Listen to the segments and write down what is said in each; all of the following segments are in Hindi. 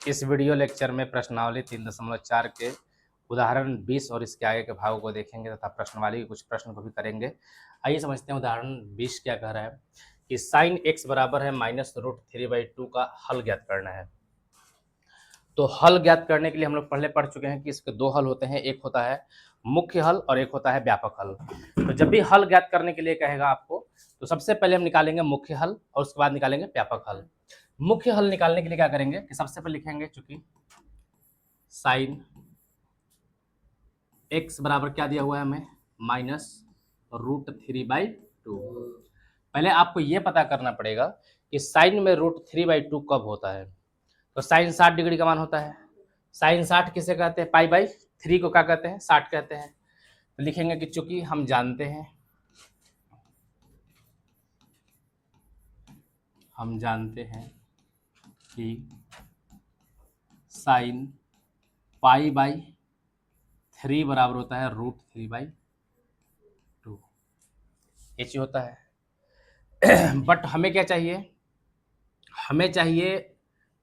इस वीडियो लेक्चर में प्रश्नावली 3.4 के उदाहरण 20 और इसके आगे के भागों को देखेंगे तथा प्रश्नावली के कुछ प्रश्न को भी करेंगे। आइए समझते हैं उदाहरण 20 क्या कह रहा है कि साइन x बराबर है -√3/2 का हल ज्ञात करना है। तो हल ज्ञात करने के लिए हम लोग पहले पढ़ चुके हैं कि इसके दो हल होते हैं, एक होता है मुख्य हल और एक होता है व्यापक हल। तो जब भी हल ज्ञात करने के लिए कहेगा आपको तो सबसे पहले हम निकालेंगे मुख्य हल और उसके बाद निकालेंगे व्यापक हल। मुख्य हल निकालने के लिए क्या करेंगे कि सबसे पहले लिखेंगे चूंकि साइन x बराबर क्या दिया हुआ है हमें -√3/2। पहले आपको यह पता करना पड़ेगा कि साइन में √3/2 कब होता है। तो साइन 60 डिग्री का मान होता है। साइन 60 किसे कहते हैं? π/3 को क्या कहते हैं? 60 कहते हैं। तो लिखेंगे कि चूंकि हम जानते हैं कि साइन π/3 बराबर होता है √3/2 h होता है। बट हमें क्या चाहिए? हमें चाहिए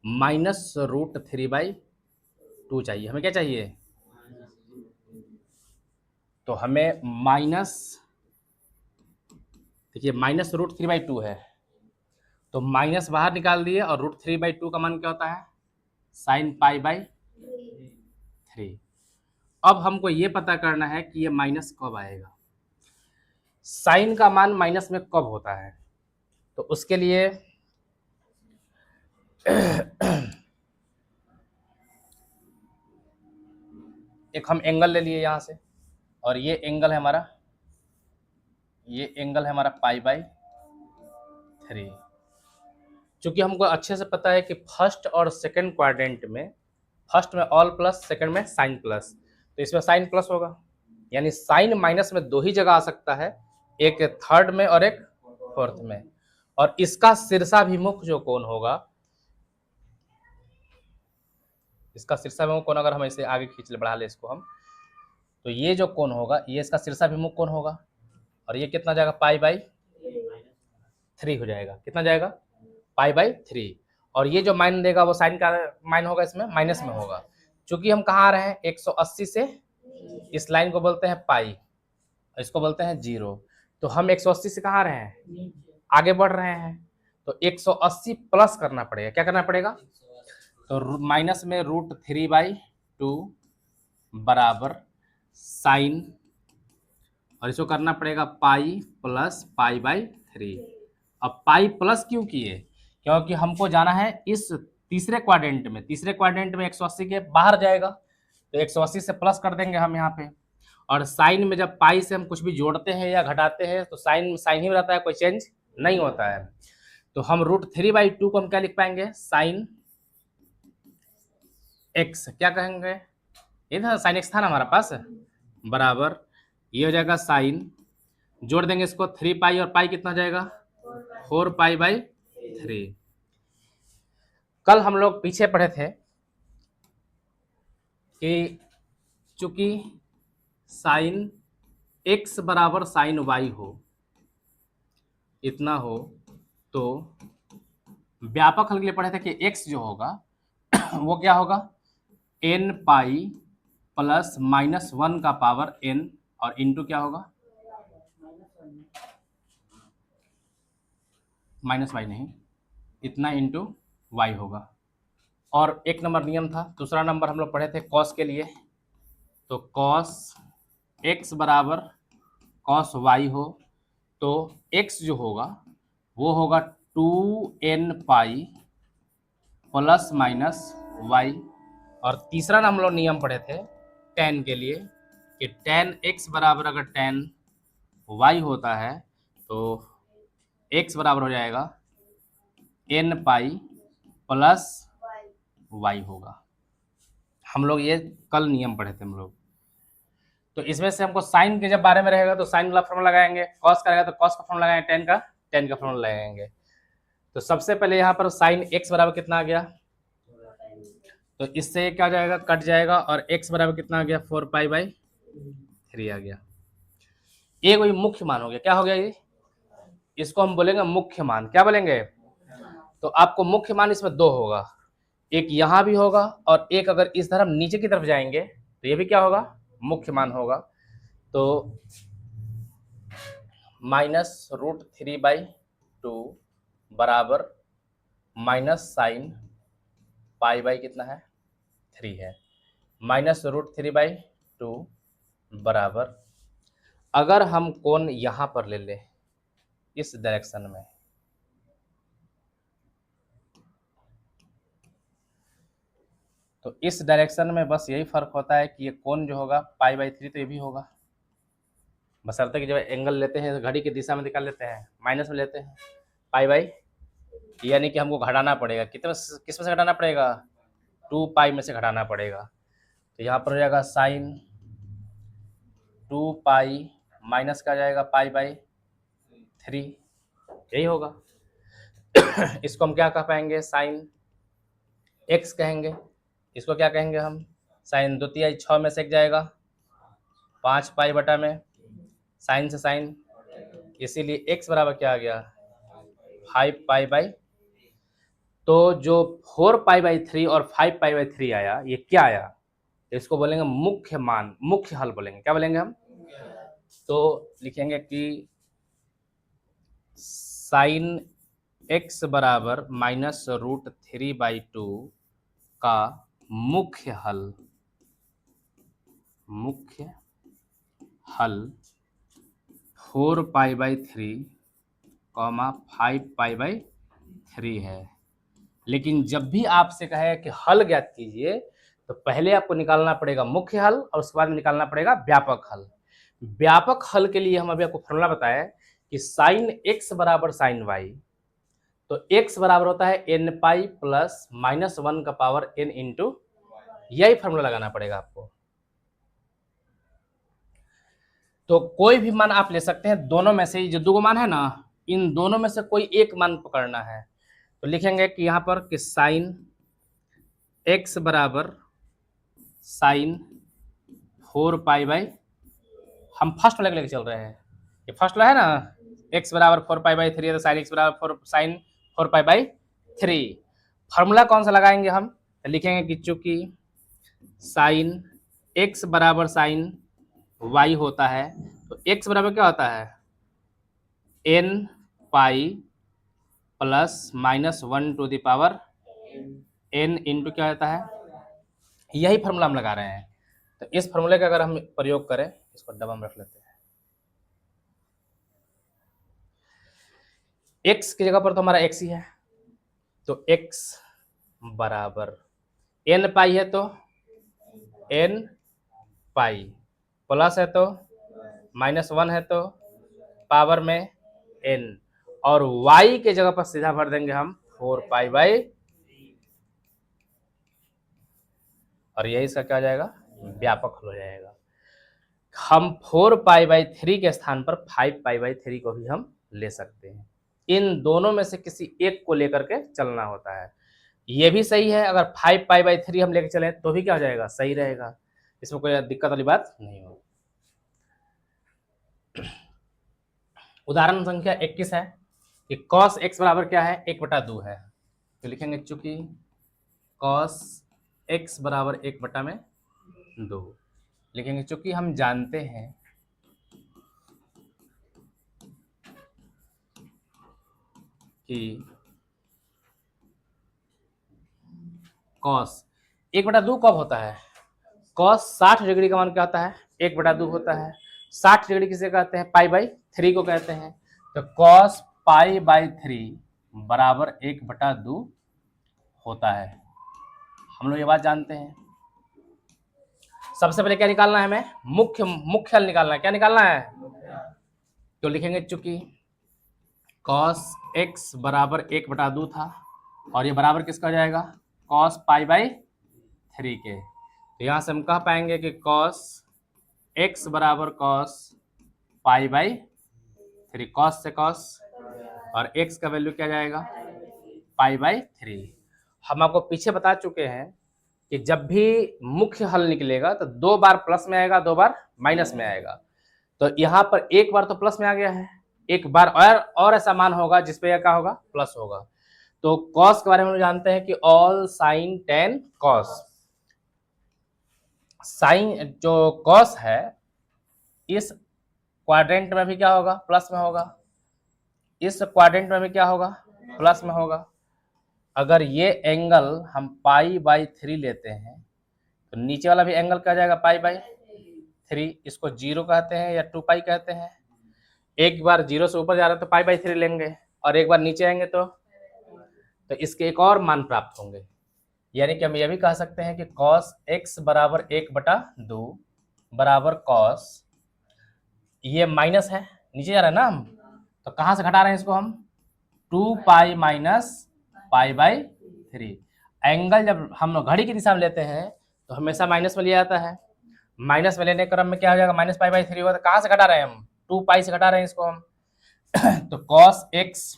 -√3/2 चाहिए। हमें क्या चाहिए? तो हमें देखिए -√3/2 है तो माइनस बाहर निकाल दिए और √3/2 का मान क्या होता है? साइन π/3। अब हमको ये पता करना है कि ये माइनस कब आएगा। साइन का मान माइनस में कब होता है? तो उसके लिए एक हम एंगल ले लिए यहां से और ये एंगल है हमारा π/3। चूंकि हमको अच्छे से पता है कि फर्स्ट और सेकंड क्वाड्रेंट में, फर्स्ट में ऑल प्लस, सेकंड में साइन प्लस, तो इसमें साइन प्लस होगा, यानी साइन माइनस में दो ही जगह आ सकता है, एक थर्ड में और एक फोर्थ में। और इसका शीर्षाभिमुख जो कोण होगा, इसका शीर्षाभिमुख कोण अगर हम इसे आगे खींच ले, बढ़ा ले इसको हम, तो ये जो कोण होगा ये इसका शीर्षाभिमुख कोण होगा और ये कितना जाएगा? π/3 हो जाएगा। कितना जाएगा? π/3। और ये जो माइन देगा वो साइन का माइन होगा, इसमें माइनस में होगा। चूंकि हम कहाँ आ रहे हैं 180 से, इस लाइन को बोलते हैं पाई, इसको बोलते हैं 0। तो हम 180 से कहाँ आ रहे हैं? आगे बढ़ रहे हैं। तो 180 प्लस करना पड़ेगा। क्या करना पड़ेगा? तो माइनस में √3/2 बराबर साइन, और इसको करना पड़ेगा पाई प्लस π/3। अब पाई प्लस क्यों किए? क्योंकि हमको जाना है इस तीसरे क्वाड्रेंट में। तीसरे क्वाड्रेंट में 180 के बाहर जाएगा तो 180 से प्लस कर देंगे हम यहाँ पे। और साइन में जब पाई से हम कुछ भी जोड़ते हैं या घटाते हैं तो साइन साइन ही रहता है, कोई चेंज नहीं होता है। तो हम √3/2 को हम क्या लिख पाएंगे? साइन x, क्या कहेंगे? ये था साइन x था ना हमारा पास, बराबर ये हो जाएगा साइन, जोड़ देंगे इसको 3π और पाई कितना जाएगा? 4π/3। कल हम लोग पीछे पढ़े थे कि चूंकि साइन x बराबर साइन y हो, इतना हो, तो व्यापक हल के लिए पढ़े थे कि x जो होगा वो क्या होगा? n π प्लस -1 का पावर n और इंटू क्या होगा? -y नहीं, इतना इंटू y होगा। और एक नंबर नियम था। दूसरा नंबर हम लोग पढ़े थे कॉस के लिए, तो कॉस x बराबर कॉस y हो तो x जो होगा वो होगा 2n π प्लस माइनस y। और तीसरा हम लोग नियम पढ़े थे tan के लिए कि tan x बराबर अगर tan y होता है तो x बराबर हो जाएगा n π प्लस y होगा। हम लोग ये कल नियम पढ़े थे हम लोग। तो इसमें से हमको साइन के जब बारे में रहेगा तो साइन वाला फॉर्मूला लगाएंगे, कॉस का रहेगा तो कॉस का फॉर्मूला लगाएंगे, टेन का फॉर्मूला लगाएंगे। तो सबसे पहले यहाँ पर साइन x बराबर कितना आ गया? तो इससे क्या हो जाएगा? कट जाएगा और x बराबर कितना आ गया? 4π/3 आ गया। ये कोई मुख्य मान हो गया। क्या हो गया ये? इसको हम बोलेंगे मुख्य मान। क्या बोलेंगे? तो आपको मुख्य मान इसमें दो होगा, एक यहाँ भी होगा, और एक अगर इस तरफ नीचे की तरफ जाएंगे तो ये भी क्या होगा, मुख्य मान होगा। तो -√3/2 बराबर -sin पाई कितना है, 3 है। -√3/2 बराबर, अगर हम कोण यहां पर ले ले इस डायरेक्शन में, तो इस डायरेक्शन में बस यही फर्क होता है कि ये कोण जो होगा पाई/3 तो ये भी होगा, बशर्ते कि जब एंगल लेते हैं तो घड़ी की दिशा में निकाल लेते हैं, माइनस में लेते हैं पाई/, यानी कि हमको घटाना पड़ेगा, कितने किस में से घटाना पड़ेगा, 2 पाई में से घटाना पड़ेगा। तो यहाँ पर हो जाएगा साइन 2 पाई माइनस का जाएगा पाई/3, यही होगा। इसको हम क्या कह पाएंगे, साइन एक्स कहेंगे। इसको क्या कहेंगे हम, साइन 2 6 में से एक जाएगा 5 पाई बटा में, साइन से साइन, इसीलिए एक्स बराबर क्या आ गया, 5 पाई/, तो जो 4 पाई/3 और 5 पाई/3 आया, ये क्या आया, इसको बोलेंगे मुख्य मान, मुख्य हल बोलेंगे। क्या बोलेंगे हम, तो लिखेंगे कि साइन एक्स बराबर -√3/2 का मुख्य हल 4 पाई/3, 5 पाई/3 है। लेकिन जब भी आपसे कहे कि हल ज्ञात कीजिए, तो पहले आपको निकालना पड़ेगा मुख्य हल और उसके बाद में निकालना पड़ेगा व्यापक हल। व्यापक हल के लिए हम अभी आपको फॉर्मूला बताया कि साइन एक्स बराबर साइन वाई, तो एक्स बराबर होता है n पाई प्लस -1 का पावर n इंटू, यही फॉर्मूला लगाना पड़ेगा आपको। तो कोई भी मान आप ले सकते हैं, दोनों में से जो दो मान है ना, इन दोनों में से कोई एक मान पकड़ना है। तो लिखेंगे कि यहाँ पर कि साइन एक्स बराबर साइन 4 पाई/, हम फर्स्ट वाले को लेके चल रहे हैं, ये फर्स्ट वाला है ना, एक्स बराबर 4 पाई/3 है, तो साइन एक्स बराबर साइन 4 पाई/3। फॉर्मूला कौन सा लगाएंगे हम, तो लिखेंगे कि चूंकि साइन एक्स बराबर साइन वाई होता है, तो एक्स बराबर क्या होता है, n pi plus -1 to the power n into क्या होता है, यही फॉर्मूला हम लगा रहे हैं। तो इस फॉर्मूले का अगर हम प्रयोग करें, इसको डबल में रख लेते हैं, x की जगह पर तो हमारा x ही है, तो x बराबर n पाई है तो n पाई, प्लस है तो -1 है तो पावर में n, और y के जगह पर सीधा भर देंगे हम 4 पाई/, और यही इसका क्या हो जाएगा, व्यापक हल हो जाएगा। हम 4 पाई/3 के स्थान पर 5 पाई/3 को भी हम ले सकते हैं। इन दोनों में से किसी एक को लेकर के चलना होता है। ये भी सही है, अगर 5 पाई/3 हम लेकर चलें तो भी क्या हो जाएगा, सही रहेगा, इसमें कोई दिक्कत वाली बात नहीं होगी। उदाहरण संख्या 21 है कि cos x बराबर क्या है, 1/2 है। तो लिखेंगे चूंकि cos x बराबर 1/2, लिखेंगे चूंकि हम जानते हैं कि cos 1/2 कब होता है, cos 60 डिग्री का मान क्या होता है, 1/2 होता है। 60 डिग्री किसे कहते हैं, पाई/3 को कहते हैं। तो cos पाई/3 बराबर 1/2 होता है, हम लोग ये बात जानते हैं। सबसे पहले क्या निकालना है हमें, मुख्य हल निकालना है। क्या निकालना है, तो लिखेंगे चूंकि cos x बराबर 1/2 था, और ये बराबर किसका हो जाएगा, cos पाई/3 के। तो यहाँ से हम कह पाएंगे कि cos x बराबर cos पाई/3, cos से cos, और x का वैल्यू क्या जाएगा, पाई/3। हम आपको पीछे बता चुके हैं कि जब भी मुख्य हल निकलेगा तो 2 बार प्लस में आएगा, 2 बार माइनस में आएगा। तो यहाँ पर एक बार तो प्लस में आ गया है, एक बार और ऐसा मान होगा जिसपे क्या होगा, प्लस होगा। तो कॉस के बारे में हम जानते हैं कि all sine tan cos. Sine जो कॉस है इस क्वाड्रेंट में भी क्या होगा, प्लस में होगा, इस क्वाड्रेंट में भी क्या होगा, प्लस में होगा। अगर ये एंगल हम पाई बाई 3 लेते हैं तो नीचे वाला भी एंगल क्या जाएगा, पाई बाई 3। इसको 0 कहते हैं या 2 पाई कहते हैं। एक बार 0 से ऊपर जा रहा है तो पाई बाई 3 लेंगे, और एक बार नीचे आएंगे तो इसके एक और मान प्राप्त होंगे। यानी कि हम ये भी कह सकते हैं कि cos x बराबर 1/2 बराबर cos, ये माइनस है, नीचे जा रहा है ना हम, तो कहाँ से घटा रहे हैं इसको हम, 2 pi minus pi by 3। Angle जब हम घड़ी की दिशा में लेते हैं तो हमेशा माइनस में लिया जाता है। माइनस में लेने के क्रम में क्या हो जाएगा, माइनस पाई बाई 3 होगा। तो कहाँ से घटा रहे हैं हम, 2 पाई से घटा रहे हैं इसको हम। तो cos x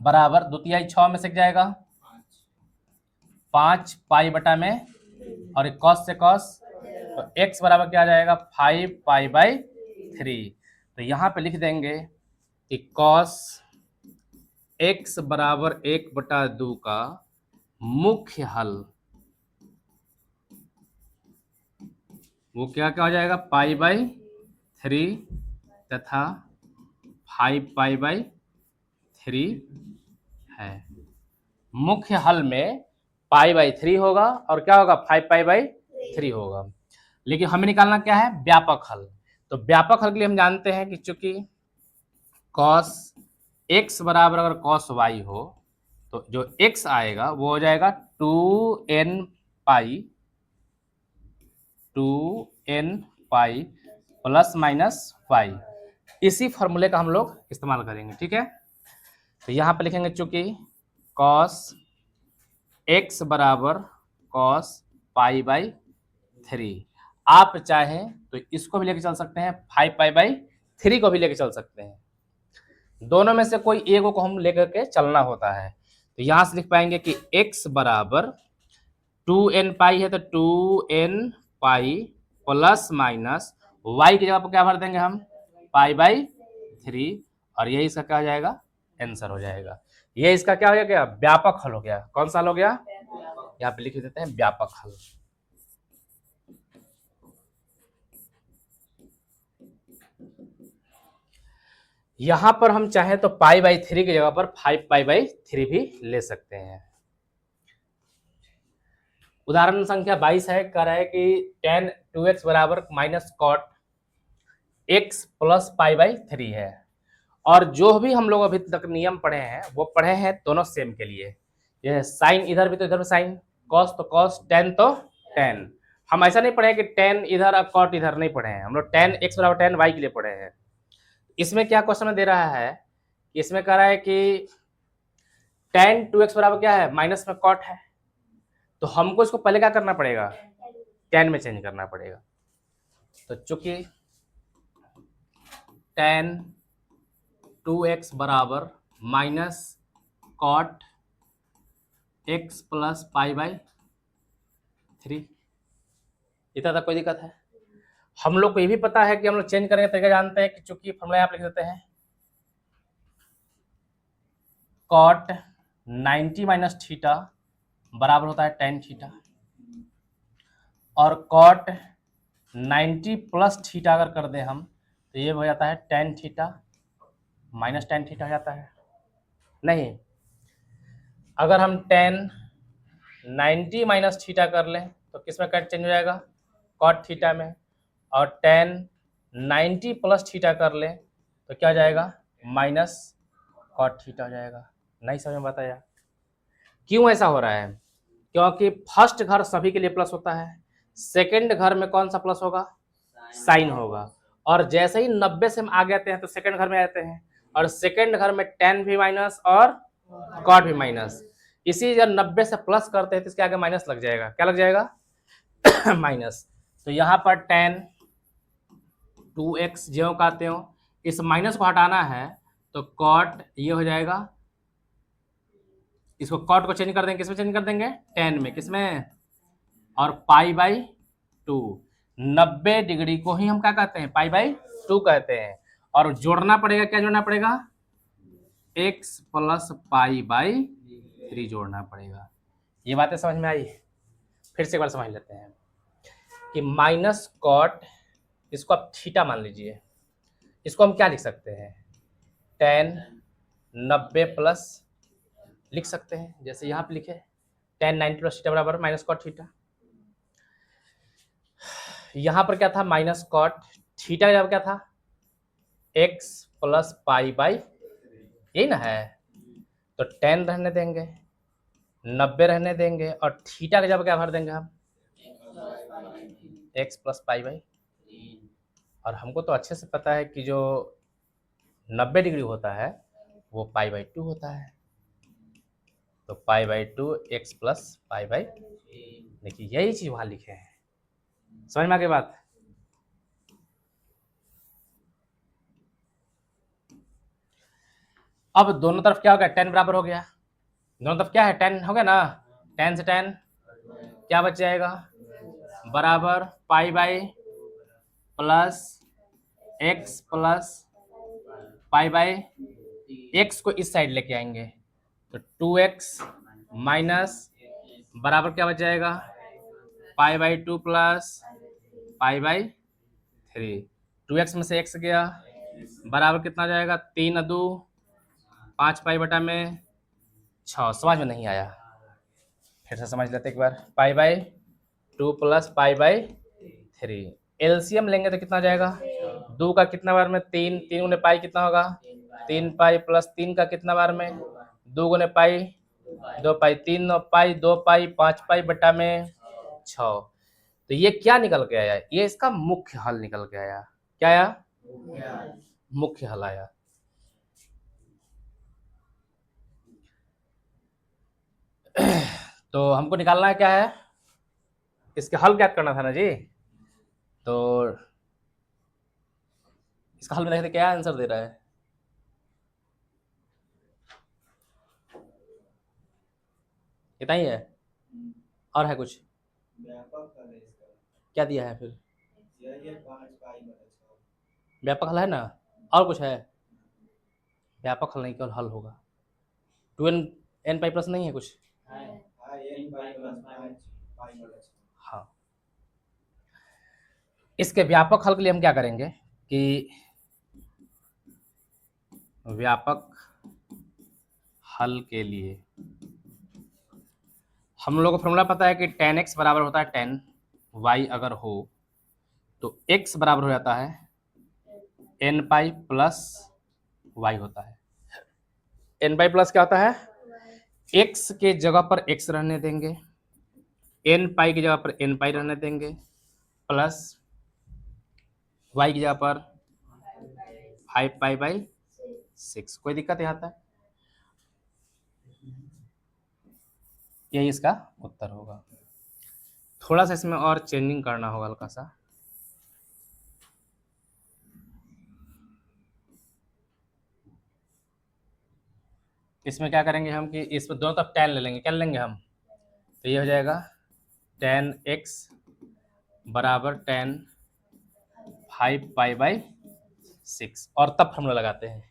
बराबर 2/6 में से जाएगा 5 पाई बटा में, और cos से cos, तो x बराबर क्या आ जाएगा, 5 पाई बाई 3। तो यहाँ पे लिख देंगे कि cos x बराबर 1/2 का मुख्य हल वो क्या क्या हो जाएगा, पाई बाई 3 तथा 5 पाई बाई 3 है। मुख्य हल में पाई बाई 3 होगा और क्या होगा, 5 पाई बाई 3 होगा। लेकिन हमें निकालना क्या है, व्यापक हल। तो व्यापक हल के लिए हम जानते हैं कि चूंकि cos x बराबर अगर cos y हो तो जो x आएगा वो हो जाएगा 2n pi plus minus y। इसी फॉर्मूले का हम लोग इस्तेमाल करेंगे, ठीक है। तो यहाँ पे लिखेंगे चूंकि cos x बराबर cos पाई बाई 3, आप चाहें तो इसको भी लेके चल सकते हैं, 5 पाई बाई 3 को भी लेके चल सकते हैं। दोनों में से कोई एक को हम लेकर के चलना होता है। तो यहां से लिख पाएंगे कि x बराबर 2n पाई है तो 2n pi plus minus y की जगह पर क्या भर देंगे हम, पाई बाई 3, और यही इसका क्या हो जाएगा, आंसर हो जाएगा। ये इसका क्या हो गया, व्यापक हल हो गया। कौन सा हल हो गया, यहाँ पे लिख देते हैं व्यापक हल। यहां पर हम चाहें तो पाई बाई 3 की जगह पर 5 पाई बाई 3 भी ले सकते हैं। उदाहरण संख्या 22 है, कह रहा है कि tan 2x बराबर minus cot x plus pi by 3 है। और जो भी हम लोग अभी तक नियम पढ़े हैं वो पढ़े हैं दोनों सेम के लिए। ये साइन इधर भी तो इधर भी साइन, कॉस तो कॉस, टेन तो टेन। हम ऐसा नहीं पढ़े कि टेन इधर और कॉट इधर, नहीं पढ़े हैं हम लोग। टेन x बराबर टेन y के लिए पढ़े हैं। इसमें क्या क्वेश्चन दे रहा है, इसमें कह रहा है कि tan 2x बराबर क्या है, माइनस में कॉट है। तो हमको इसको पहले क्या करना पड़ेगा, tan में चेंज करना पड़ेगा। तो चूंकि tan 2x बराबर minus cot x plus pi by 3, इतना तक कोई दिक्कत है। हम लोग को ये भी पता है कि हम लोग चेंज करने का तरीका जानते हैं कि चूंकि फॉर्मूला यहाँ पे लिख देते हैं, कॉट 90 माइनस थीटा बराबर होता है tan थीटा, और कॉट 90 प्लस थीटा अगर कर दें हम तो ये हो जाता है tan theta minus tan theta हो जाता है। नहीं, अगर हम tan 90 माइनस थीटा कर लें तो किस में कट चेंज हो जाएगा, कॉट थीटा में, और tan 90 प्लस थीटा कर लें तो क्या हो जाएगा, माइनस कॉट थीटा हो जाएगा। नहीं समझ में बताया क्यों ऐसा हो रहा है, क्योंकि फर्स्ट घर सभी के लिए प्लस होता है, सेकंड घर में कौन सा प्लस होगा, साइन होगा। और जैसे ही 90 से हम आगे आते हैं तो सेकंड घर में आते हैं, और सेकंड घर में tan भी माइनस और कॉट भी माइनस। इसी जब 90 से प्लस करते हैं तो इसके आगे माइनस लग जाएगा, क्या लग जाएगा माइनस। तो यहाँ पर tan 2x ज्यों का त्यों, इस माइनस को हटाना है तो कॉट ये हो जाएगा, इसको कॉट को चेंज कर देंगे, किसमें चेंज कर देंगे, tan में, किसमें, और पाई बाई 2। 90 डिग्री को ही हम क्या कहते हैं, पाई बाई 2 कहते हैं। और जोड़ना पड़ेगा, क्या जोड़ना पड़ेगा, x प्लस पाई बाई 3 जोड़ना पड़ेगा। ये बातें समझ में आई? फिर से एक बार समझ लेते हैं कि माइनस कॉट, इसको आप थीटा मान लीजिए, इसको हम क्या लिख सकते हैं, tan 90 प्लस लिख सकते हैं, जैसे यहाँ पे लिखे tan 90 प्लस थीटा बराबर माइनस कॉट थीटा। यहाँ पर क्या था, माइनस कॉट थीटा का जब क्या था, x प्लस पाई बाई, यही ना है, तो tan रहने देंगे, 90 रहने देंगे, और थीटा का जब क्या भर देंगे हम, x प्लस पाई बाई। और हमको तो अच्छे से पता है कि जो 90 डिग्री होता है वो पाई बाई 2 होता है, तो पाई by 2 x plus pi by, देखिए यही चीज वहां लिखे हैं। समझ में आ गई बात? अब दोनों तरफ क्या हो गया, tan बराबर हो गया, दोनों तरफ क्या है, tan हो गया ना, tan से tan क्या बच जाएगा, बराबर pi by plus x plus pi by, x को इस साइड लेके आएंगे तो 2x माइनस बराबर क्या बच जाएगा, पाई by 2 plus pi by 3, 2x में से x गया बराबर कितना जाएगा, 3 अदू 5 पाई बटा में 6। समझ में नहीं आया, फिर से समझ लेते एक बार, pi by 2 plus pi by 3, LCM लेंगे तो कितना जाएगा, 2 का कितना बार में 3, 3 गुने पाई कितना होगा, 3 पाई प्लस 3 का कितना बार में 2 गुने पाई 2 पाई, 3 9 पाई 2 पाई 5 पाई बटा में 6। तो ये क्या निकल के आया, ये इसका मुख्य हल निकल के आया। क्या आया, मुख्य हल आया। तो हमको निकालना है क्या है, इसका हल क्या करना था ना जी, तो इसका हल में देखते क्या आंसर दे रहा है, इतना ही है और है कुछ, क्या दिया है फिर, व्यापक हल है ना, और कुछ है, व्यापक हल नहीं केवल हल होगा, 2n पाई प्लस नहीं है कुछ, हाँ। इसके व्यापक हल के लिए हम क्या करेंगे कि व्यापक हल के लिए हम लोग को फॉर्मूला पता है कि tan x बराबर होता है tan y, अगर हो तो x बराबर हो जाता है n पाई प्लस y होता है। n पाई प्लस क्या होता है, x के जगह पर x रहने देंगे, n पाई की जगह पर n पाई रहने देंगे, प्लस y की जगह पर 5 पाई बाई 6। कोई दिक्कत यहाँ तक, यही इसका उत्तर होगा। थोड़ा सा इसमें और चेंजिंग करना होगा हल्का सा, इसमें क्या करेंगे हम कि इस पर दोनों तरफ tan ले लेंगे, क्या ले लेंगे हम, तो ये हो जाएगा tan x बराबर tan 5 पाई बाई 6, और तब फॉर्मूला लगाते हैं,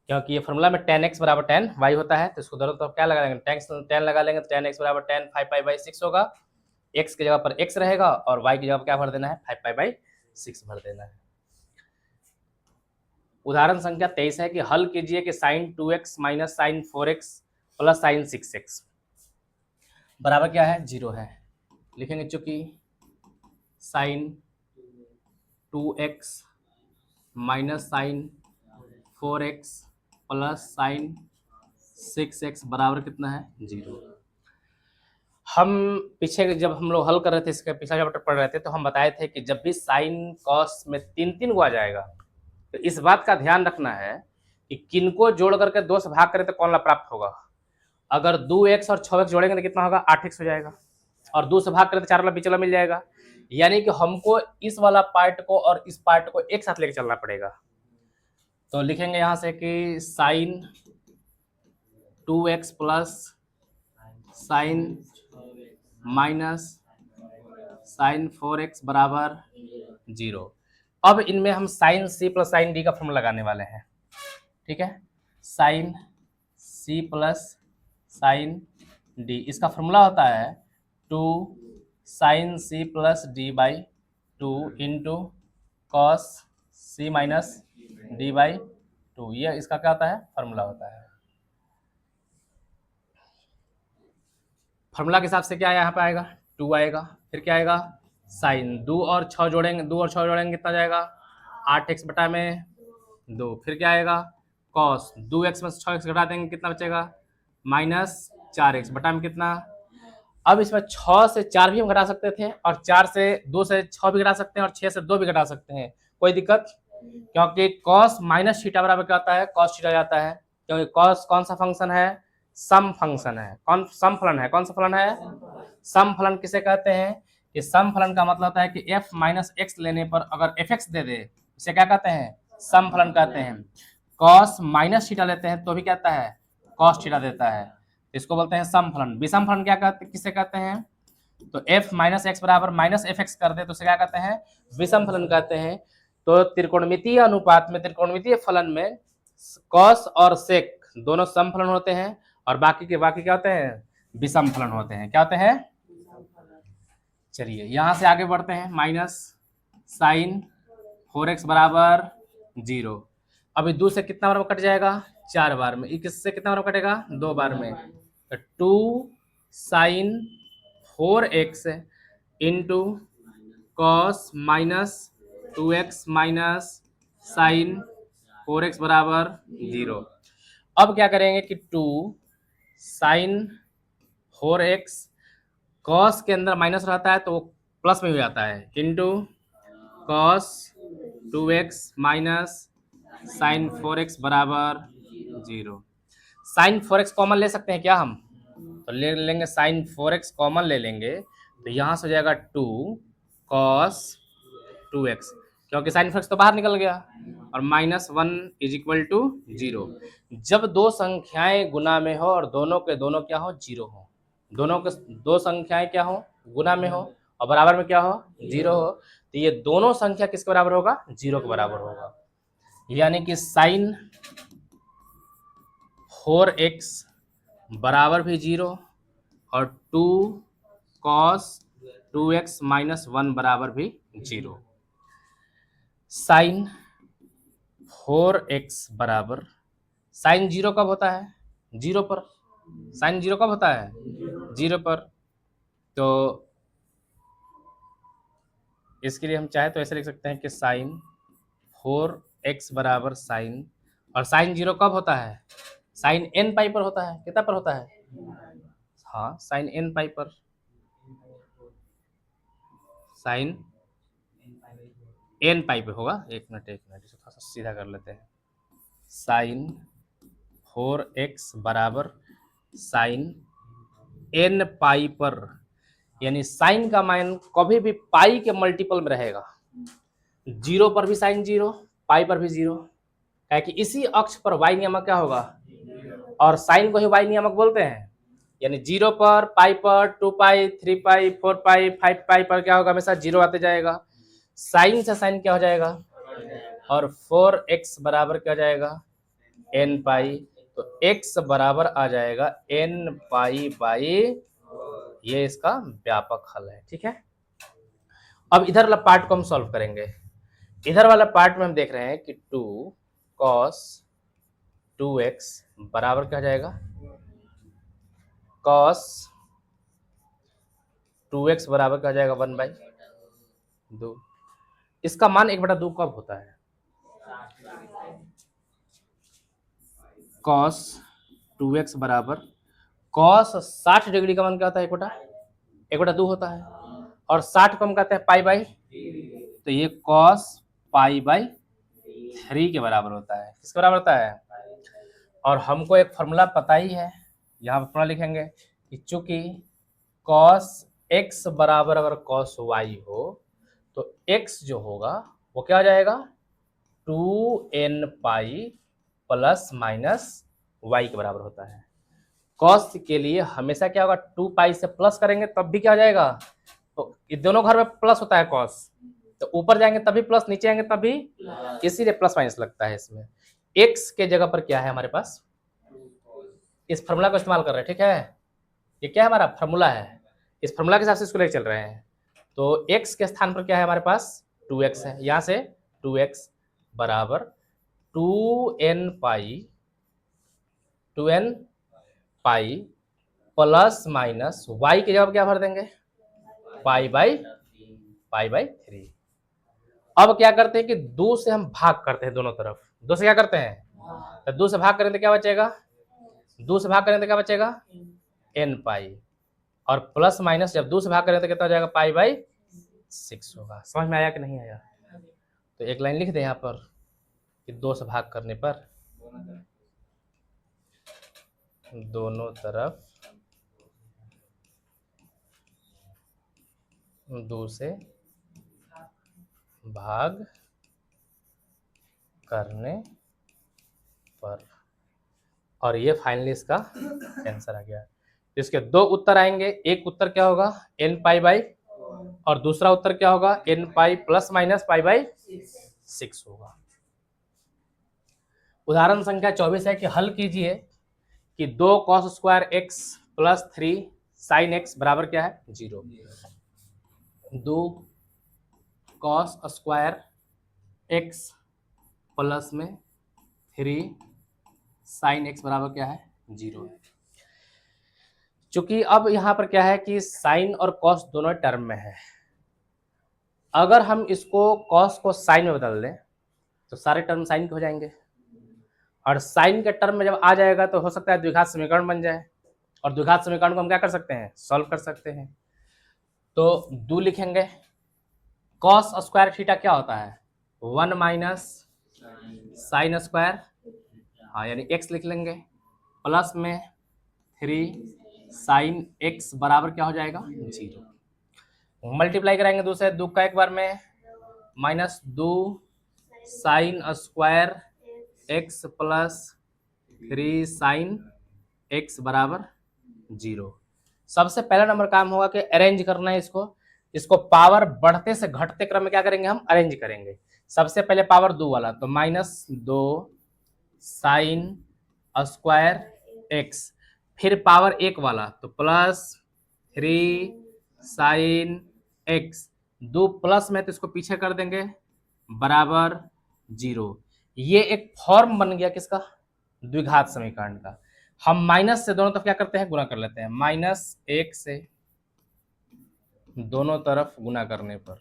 क्योंकि ये फॉर्मूला में tan x बराबर tan y होता है, तो इसको दोनों तरफ क्या लगा लेंगे, tan लगा लेंगे, तो tan x बराबर tan 5 पाई बाई 6 होगा, x की जगह पर x रहेगा और y की जगह पर क्या भर देना है, 5 पाई बाई 6 भर देना है। उदाहरण संख्या 23 है कि हल कीजिए कि sin 2x minus sine 4x plus sine 6x बराबर क्या है, 0 है। लिखेंगे चूंकि sin 2x minus sine 4x plus sine 6x बराबर कितना है, 0। हम पीछे जब हम लोग हल कर रहे थे, इसका पिछला चैप्टर पढ़ रहे थे, तो हम बताए थे कि जब भी साइन कॉस में 3 को आ जाएगा तो इस बात का ध्यान रखना है कि किनको जोड़ करके 2 से भाग करें तो कौन ला प्राप्त होगा। अगर 2x और 6x जोड़ेंगे तो कितना होगा, 8x हो जाएगा, और 2 से भाग करें तो 4 वाला बीच वाला मिल जाएगा। यानी कि हमको इस वाला पार्ट को और इस पार्ट को एक साथ लेके चलना पड़ेगा। तो लिखेंगे यहां से कि sine 2x plus sine minus sine 4x बराबर 0। अब इनमें हम sine c plus sine d का फॉर्मूला लगाने वाले हैं, ठीक है। Sine c plus sine d. इसका फॉर्मूला होता है 2 sine c plus d by 2 into cos c minus d by 2। ये इसका क्या होता है, फॉर्मूला होता है। फॉर्मूला के हिसाब से क्या यहाँ पे आएगा, 2 आएगा, फिर क्या आएगा साइन 2 और 6 जोड़ेंगे, 2 और 6 जोड़ेंगे कितना जाएगा 8x बटा में 2। फिर क्या आएगा कॉस 2x में 6x घटा देंगे कितना बचेगा माइनस 4x बटा में कितना। अब इसमें 6 से 4 भी हम घटा सकते थे और 4 से 2 से 6 भी घटा सकते हैं और 6 से 2 भी घटा सकते हैं, कोई दिक्कत, क्योंकि कॉस माइनस थीटा बराबर क्या होता है कॉस थीटा जाता है, क्योंकि कॉस कौन सा फंक्शन है, सम फंक्शन है, कौन सम फलन है, कौन सा फलन है सम फलन। किसे कहते हैं कि सम फलन का मतलब होता है कि f माइनस एक्स लेने पर अगर fx दे दे इसे क्या कहते हैं सम फलन कहते हैं। कॉस माइनस थीटा लेते हैं तो भी कहता है कॉस थीटा देता है, इसको बोलते हैं सम फलन। विषम फलन क्या कहते किसे कहते हैं, तो f माइनस एक्स बराबर माइनस fx कर दे तो उसे क्या कहते हैं विषम फलन कहते हैं। तो त्रिकोणमितीय अनुपात में, त्रिकोणमितीय फलन में कॉस और सेक दोनों सम फलन होते हैं और बाकी क्या होते हैं विषम फलन होते हैं। क्या होते हैं, चलिए यहां से आगे बढ़ते हैं। माइनस साइन 4x बराबर 0। अभी 2 से कितना बार कट जाएगा 4 बार में, किससे कितना बार कटेगा 2 बार में, तो 2 sine 4x into cos minus 2x minus sine 4x बराबर 0। अब क्या करेंगे कि 2 साइन 4x कॉस के अंदर माइनस रहता है तो वो प्लस में हो जाता है into cos 2x minus sine 4x बराबर 0। साइन 4x कॉमन ले सकते हैं क्या हम, तो ले लेंगे साइन 4x कॉमन ले लेंगे तो यहाँ से हो जाएगा 2 कॉस 2x, क्योंकि साइन 4x तो बाहर निकल गया, और माइनस 1 इज इक्वल टू 0। जब दो संख्याएं गुना में हो और दोनों के दोनों क्या हो 0 हो, दोनों के दो संख्याएं क्या हो गुना में हो और बराबर में क्या हो 0 हो, तो ये दोनों संख्या किसके बराबर होगा 0 के बराबर होगा। यानी कि साइन 4x बराबर भी 0 और 2 कॉस 2x माइनस 1 बराबर भी 0। साइन 4x बराबर, साइन 0 कब होता है 0 पर, साइन 0 कब होता है 0 पर, तो इसके लिए हम चाहे तो ऐसे लिख सकते हैं कि साइन 4x बराबर साइन, और साइन 0 कब होता है साइन n पाई पर होता है, कितना पर होता है, हाँ साइन n पाई पर, साइन n पाई पे होगा। एक मिनट इसे थोड़ा सा सीधा कर लेते हैं। साइन 4x बराबर साइन n पाई पर, यानी साइन का मान कभी भी पाई के मल्टीपल में रहेगा, 0 पर भी साइन 0, पाई पर भी 0, है कि इसी अक्ष पर y नियामक क्या होगा, और साइन को ही y नियामक बोलते हैं। यानी 0 पर, पाई पर, 2 पाई, 3 पाई, 4 पाई, 5 पाई पर क्या होगा हमेशा 0 आते जाएगा। साइन से साइन क्या हो जाएगा, और 4x बराबर क्या हो जाएगा n पाई, तो x बराबर आ जाएगा n पाई बाई, ये इसका व्यापक हल है। ठीक है, अब इधर वाला पार्ट को हम सॉल्व करेंगे। इधर वाला पार्ट में हम देख रहे हैं कि 2 cos 2x बराबर क्या हो जाएगा cos 2x बराबर क्या हो जाएगा 1/2। इसका मान 1/2 कब होता है, cos 2x बराबर cos 60 डिग्री का मान क्या होता है 1/2 होता है, और 60 को हम कहते हैं पाई बाई, तो ये cos पाई बाई 3 के बराबर होता है। किसके बराबर होता है, और हमको एक फॉर्मूला पता ही है, यहाँ पर फॉर्मूला लिखेंगे कि चूंकि cos x बराबर अगर cos y हो तो x जो होगा वो क्या हो जाएगा 2n pi plus minus y के बराबर होता है। cos के लिए हमेशा क्या होगा 2 पाई से प्लस करेंगे तब भी क्या हो जाएगा, तो ये दोनों घर में प्लस होता है cos, तो ऊपर जाएंगे तभी प्लस, नीचे आएंगे तभी, इसीलिए प्लस माइनस लगता है इसमें। x के जगह पर क्या है हमारे पास, इस फॉर्मूला को इस्तेमाल कर रहे हैं। ठीक है, ये क्या है हमारा फॉर्मूला है, इस फॉर्मूला के हिसाब से इसको लेकर चल रहे हैं। तो x के स्थान पर क्या है हमारे पास 2x है, यहाँ से 2x बराबर 2n pi plus minus y की जगह क्या भर देंगे पाई बाई 3। अब क्या करते हैं कि 2 से हम भाग करते हैं दोनों तरफ, 2 से क्या करते हैं तो 2 से भाग करें तो क्या बचेगा 2 से भाग करें तो क्या बचेगा n पाई, और प्लस माइनस जब 2 से भाग करें तो कितना हो जाएगा पाई बाई 6 होगा। समझ में आया कि नहीं आया? तो एक लाइन लिख दे यहाँ पर कि 2 से भाग करने पर दोनों तरफ 2 से भाग करने पर, और ये फाइनली इसका आंसर आ गया। इसके 2 उत्तर आएंगे, एक उत्तर क्या होगा n पाई बाई, और दूसरा उत्तर क्या होगा n pi plus minus pi by 6 होगा। उदाहरण संख्या 24 है कि हल कीजिए कि 2 cos square x plus 3 sine x बराबर क्या है 0। 2 cos स्क्वायर x प्लस में 3 साइन x बराबर क्या है 0 है। चूंकि अब यहाँ पर क्या है कि साइन और कॉस दोनों टर्म में है, अगर हम इसको कॉस को साइन में बदल दें तो सारे टर्म साइन के हो जाएंगे, और साइन के टर्म में जब आ जाएगा तो हो सकता है द्विघात समीकरण बन जाए, और द्विघात समीकरण को हम क्या कर सकते हैं सॉल्व कर सकते हैं। तो 2 लिखेंगे, कॉस स्क्वायर थीटा क्या होता है 1 माइनस साइन स्क्वायर, हाँ यानी x लिख लेंगे, प्लस में 3 साइन x बराबर क्या हो जाएगा 0। मल्टीप्लाई कराएंगे 2 से, 2 का एक बार में minus 2 sine square x plus 3 sine x बराबर 0। सबसे पहला नंबर काम होगा कि अरेंज करना है इसको पावर बढ़ते से घटते क्रम में क्या करेंगे हम अरेंज करेंगे। सबसे पहले पावर 2 वाला तो माइनस 2 साइन स्क्वायर x, फिर पावर 1 वाला तो प्लस 3 साइन x, 2 प्लस में तो इसको पीछे कर देंगे बराबर 0। ये एक फॉर्म बन गया किसका द्विघात समीकरण का। हम माइनस से दोनों तरफ क्या करते हैं गुणा कर लेते हैं, माइनस 1 से दोनों तरफ गुणा करने पर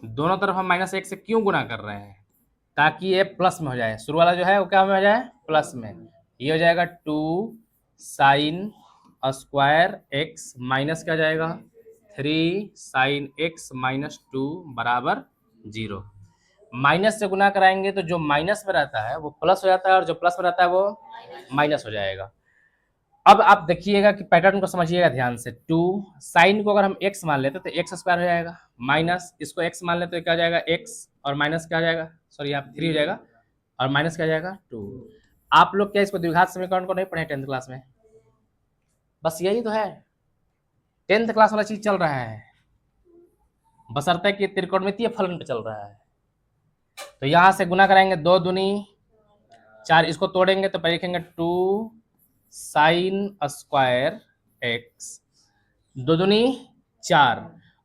दोनों तरफ हम माइनस 1 से क्यों गुणा कर रहे हैं ताकि ये प्लस में हो जाए, शुरू वाला जो है वो क्या में हो जाए प्लस में, ये हो जाएगा 2 साइन स्क्वायर x माइनस क्या जाएगा 3 साइन x माइनस 2 बराबर 0। माइनस से गुना कराएंगे तो जो माइनस में रहता है वो प्लस हो जाता है और जो प्लस में रहता है वो माइनस हो जाएगा। अब आप देखिएगा कि पैटर्न को समझिएगा ध्यान से, 2 साइन को अगर हम x मान लेते तो x स्क्वायर हो जाएगा, माइनस इसको x मान लेते तो क्या हो जाएगा x और माइनस क्या हो जाएगा सॉरी यहाँ 3 हो जाएगा और माइनस क्या हो जाएगा 2। आप लोग क्या इसको द्विघात समीकरण को नहीं पढ़े 10th क्लास में? बस यही तो है 10th क्लास वाला चीज चल रहा है, बशर्ते कि त्रिकोणमितीय फलन पे चल रहा है। तो यहां से गुना कराएंगे 2 दूनी 4, इसको तोड़ेंगे तो पहले लिखेंगे 2 साइन स्क्वायर x, 2 दूनी 4।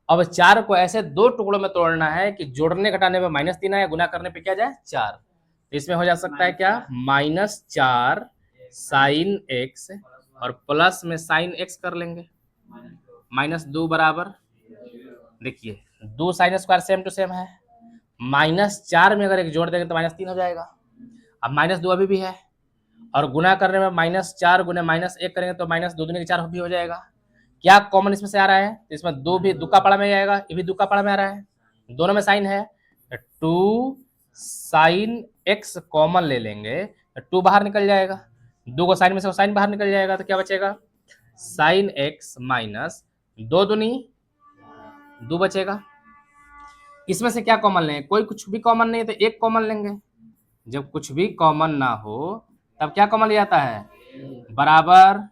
अब 4 को ऐसे 2 टुकड़ों में तोड़ना है कि जोड़ने घटाने में -3 आए, गुना करने पे क्या जाए 4। तो इसमें हो जा सकता है क्या -4 साइन x और प्लस में साइन x कर लेंगे -2 बराबर, देखिए 2 sine square same to same है, -4 में अगर एक जोड़ देंगे तो -3 हो जाएगा। अब -2 अभी भी है और गुना करने में -4 गुने -1 करेंगे तो -2 दूनी 4 भी हो जाएगा। क्या कॉमन इसमें से आ रहा है, इसमें 2 भी दुक्का पाड़ा में जाएगा, ये भी दुक्का पाड़ा में आ रहा है, दोनों में साइन है, 2 साइन x कॉमन ले लेंगे तो 2 बाहर निकल जाएगा, 2 को साइन में से साइन बाहर निकल जाएगा तो क्या बचेगा साइन x माइनस 2 दूनी 2 बचेगा। इसमें से क्या कॉमन लेंगे, कोई कुछ भी कॉमन नहीं है तो एक कॉमन लेंगे, जब कुछ भी कॉमन ना हो तब क्या कॉमन ले जाता है बराबर।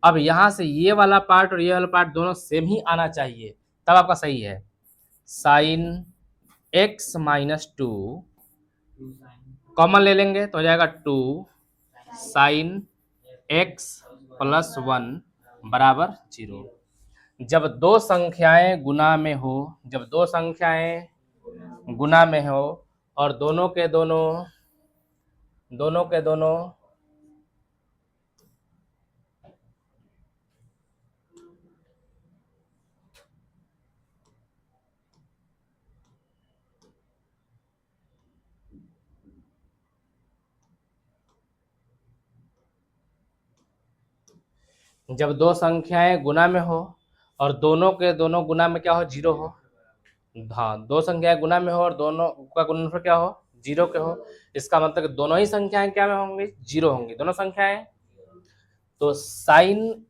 अब यहां से ये वाला पार्ट और ये वाला पार्ट दोनों सेम ही आना चाहिए तब आपका सही है। साइन x माइनस 2 कॉमन ले लेंगे तो हो जाएगा 2 साइन x प्लस 1 बराबर 0। जब दो संख्याएं गुना में हो, जब दो संख्याएं गुना में हो और दोनों के दोनों जब दो संख्याएं गुना में हो और दोनों के दोनों गुना में क्या हो, 0 हो। हाँ, दो संख्याएं गुना में हो और दोनों का गुणनफल क्या हो, 0 के हो। इसका मतलब कि दोनों ही संख्याएं क्या में होंगी, 0 होंगी दोनों संख्याएं। तो साइन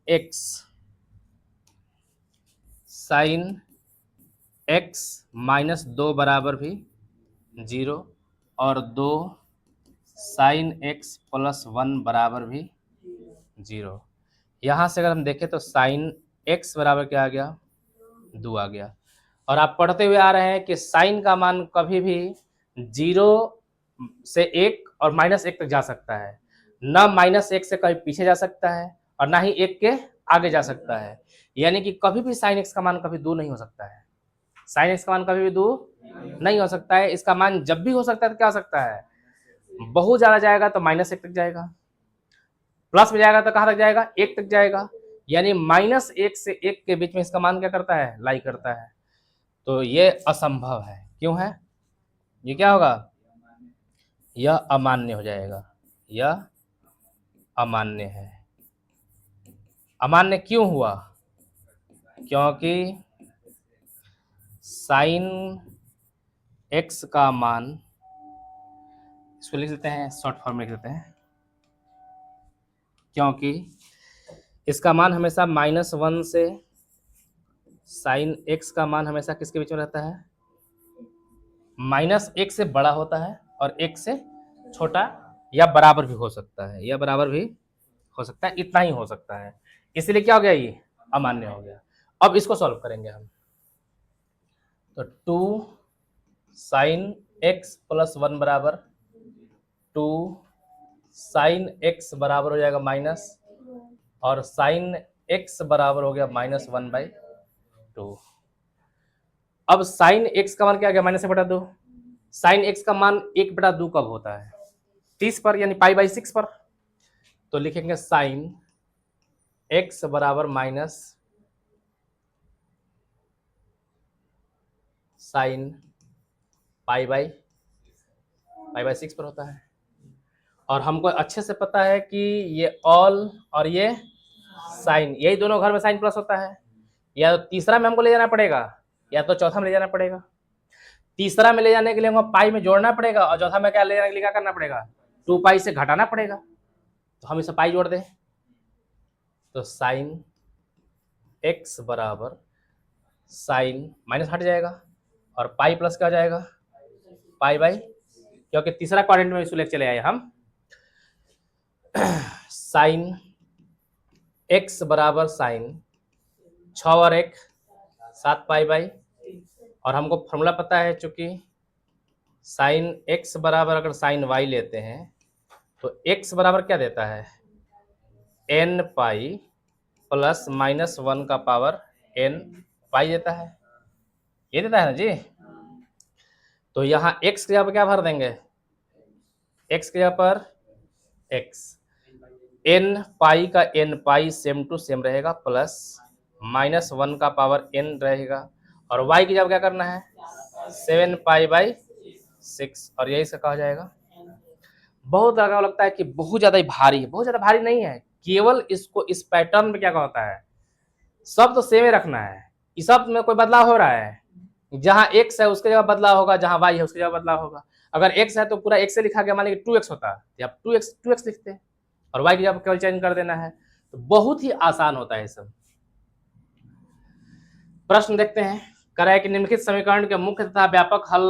x माइनस 2 बराबर भी 0 और 2 साइन x प्लस 1 बराबर भी 0। यहाँ से अगर हम देखें तो साइन x बराबर क्या आ गया, 2 आ गया। और आप पढ़ते हुए आ रहे हैं कि साइन का मान कभी भी 0 से 1 और -1 तक जा सकता है, न -1 से कभी पीछे जा सकता है और ना ही 1 के आगे जा सकता है। यानी कि कभी भी साइन x का मान कभी 2 नहीं हो सकता है। साइन x का मान कभी भी 2 नहीं हो सकता है। इसका मान जब भी हो सकता है तो क्या हो सकता है, बहुत ज्यादा जाएगा तो -1 तक जाएगा, प्लस में जाएगा तो कहाँ तक जाएगा, 1 तक जाएगा। यानी -1 से 1 के बीच में इसका मान क्या करता है, लाई करता है। तो ये असंभव है। क्यों है, ये क्या होगा, यह अमान्य हो जाएगा, यह अमान्य है। अमान्य क्यों हुआ, क्योंकि साइन x का मान, इसको लिख लेते हैं, शॉर्ट फॉर्म में लिख लेते हैं, क्योंकि इसका मान हमेशा -1 से, साइन x का मान हमेशा किसके बीच में रहता है, -1 से बड़ा होता है और 1 से छोटा या बराबर भी हो सकता है, या बराबर भी हो सकता है, इतना ही हो सकता है। इसलिए क्या हो गया, ये अमान्य हो गया। अब इसको सॉल्व करेंगे हम। तो 2 साइन x प्लस 1 बराबर 2 साइन x बराबर हो जाएगा माइनस, और साइन x बराबर हो गया -1/2। अब साइन x का मान क्या आ गया, -1/2। साइन x का मान 1/2 कब होता है, 30 पर, यानी π/6 पर। तो लिखेंगे साइन x बराबर माइनस साइन π/6 पर होता है। और हमको अच्छे से पता है कि ये ऑल और ये साइन, यही दोनों घर में साइन प्लस होता है। या तो तीसरा में हमको ले जाना पड़ेगा या तो चौथा में ले जाना पड़ेगा। तीसरा में ले जाने के लिए हमको पाई में जोड़ना पड़ेगा और चौथा में क्या ले जाने के लिए क्या करना पड़ेगा, 2 से घटाना पड़ेगा। तो हम इसे पाई जोड़ दें तो साइन x बराबर साइन माइनस हट जाएगा और पाई प्लस क्या हो जाएगा, π/, क्योंकि तीसरा क्वाड्रेंट में इसको लेके चले आए हम। साइन x बराबर साइन 6 और 1 7 π/, और हमको फॉर्मूला पता है, चूंकि साइन x बराबर अगर साइन y लेते हैं तो x बराबर क्या देता है, n पाई प्लस -1 का पावर n पाई देता है, ये देता है ना जी। तो यहाँ x की जगह पर क्या भर देंगे, x की जगह पर x, n पाई का n pi same to same रहेगा, प्लस -1 का पावर n रहेगा, और y की जगह क्या करना है, 7 π/6, और यही इसका कहा जाएगा। बहुत ज्यादा लगता है कि बहुत ज्यादा ही भारी है, बहुत ज्यादा भारी नहीं है, केवल इसको इस पैटर्न में क्या होता है, सब तो सेम ही रखना है। इस सब में कोई बदलाव हो रहा है, जहां x है उसके जगह बदलाव होगा, जहां y है उसके जगह बदलाव होगा। अगर x है तो पूरा x से लिखा गया, मान लीजिए 2x होता है, आप 2x लिखते हैं, और y की जगह केवल चेंज कर देना है। तो बहुत ही आसान होता है सब। प्रश्न देखते हैं, करा है कि निम्नलिखित समीकरण के मुख्य तथा व्यापक हल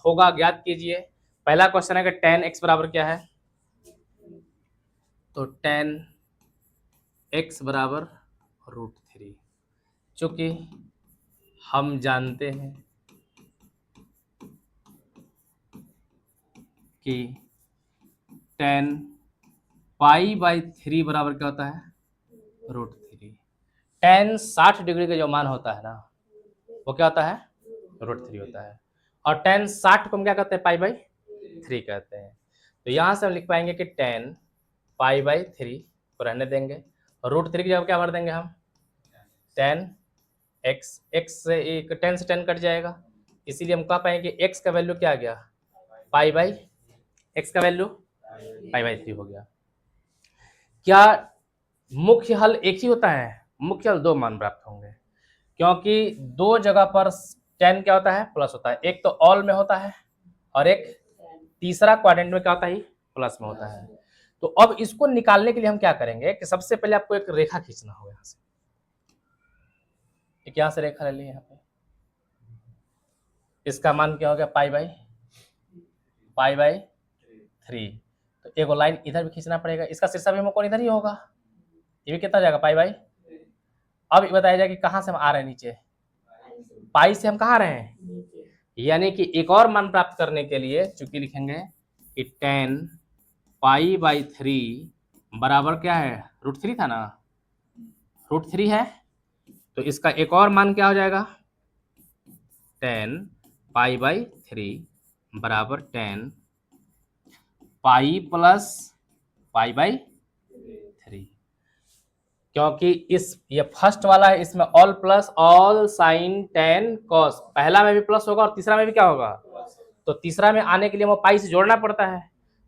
होगा, ज्ञात कीजिए। पहला क्वेश्चन है कि tan x बराबर क्या है, तो tan x बराबर √3। चूंकि हम जानते हैं कि टेन पाई बाई थ्री बराबर क्या होता है, √3। टेन 60 डिग्री का जो मान होता है ना वो क्या होता है, √3 होता है। और टेन 60 को हम क्या कहते हैं, पाई बाई 3 कहते हैं। तो यहाँ से हम लिख पाएंगे कि टेन पाई बाई 3 को रहने देंगे, √3 की जगह क्या भर देंगे हम, टेन एक्स, एक्स से एक 10 से 10 कट जाएगा, इसीलिए हम कह पाएंगे कि एक्स का वैल्यू क्या आ गया, पाई बाई, एक्स का वैल्यू पाई बाई 3 हो गया। क्या मुख्य हल एक ही होता है, मुख्य हल दो मान प्राप्त होंगे, क्योंकि दो जगह पर 10 क्या होता है, प्लस होता है। एक तो ऑल में होता है और एक तीसरा क्वाड्रेंट में क्या होता है, प्लस में होता है। तो अब इसको निकालने के लिए हम क्या करेंगे कि सबसे पहले आपको एक रेखा खींचना होगा। यहाँ से एक यहाँ से रेखा ले ली, यहाँ पे इसका मान क्या हो गया, पाई बाई 3। तो एक लाइन इधर भी खींचना पड़ेगा, इसका शीर्षक भी कोण इधर ही होगा, ये भी कितना जाएगा, पाई बाई। अब बताया जाए कि कहाँ से हम आ रहे हैं, नीचे पाई से हम कहाँ आ रहे हैं, यानी कि एक और मान प्राप्त करने के लिए चूंकि लिखेंगे कि 10 पाई बाई 3 बराबर क्या है, √3 था ना, √3 है, तो इसका एक और मान क्या हो जाएगा, 10 पाई बाई 3 बराबर 10 पाई प्लस पाई बाई 3। क्योंकि इस ये फर्स्ट वाला है, इसमें all plus all sine tan cos, पहला में भी प्लस होगा और तीसरा में भी क्या होगा, तो तीसरा में आने के लिए वो पाई से जोड़ना पड़ता है,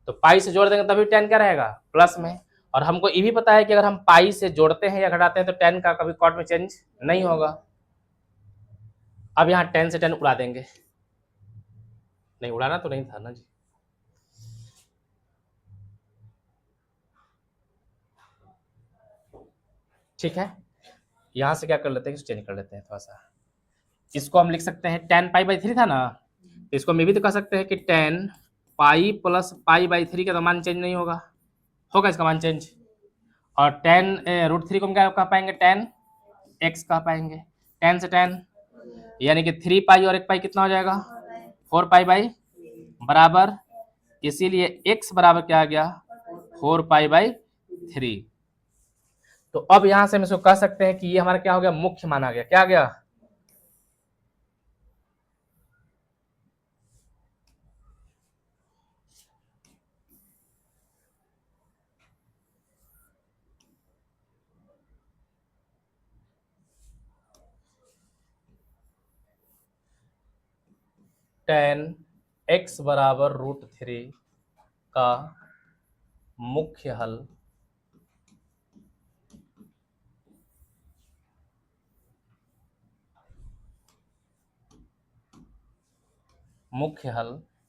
तो पाई से जोड़ देंगे तभी 10 क्या रहेगा, प्लस में। और हमको ये भी पता है कि अगर हम पाई से जोड़ते हैं या घटाते हैं तो 10 का कभी कॉट में चेंज नहीं होगा। अब यहाँ 10 से 10 उड़ा देंगे, नहीं उड़ाना तो नहीं था ना जी, ठीक है। यहाँ से क्या कर लेते हैं, चेंज कर लेते हैं थोड़ा सा, इसको हम लिख सकते हैं 10 पाई बाई 3 था ना, तो इसको हम ये भी तो कह सकते हैं कि 10 पाई प्लस पाई बाई 3 का तो मान चेंज नहीं होगा, होगा इसका मान चेंज। और 10 √3 को हम क्या कह पाएंगे, 10 एक्स कह पाएंगे, 10 से 10 यानी कि 3 पाई और 1 पाई कितना हो जाएगा, 4 पाई बाई बराबर, इसीलिए x बराबर क्या आ गया, 4 पाई बाई 3। तो अब यहां से हम इसको कह सकते हैं कि ये हमारा क्या हो गया, मुख्य मान आ गया, क्या आ गया, टेन एक्स बराबर √3 का मुख्य हल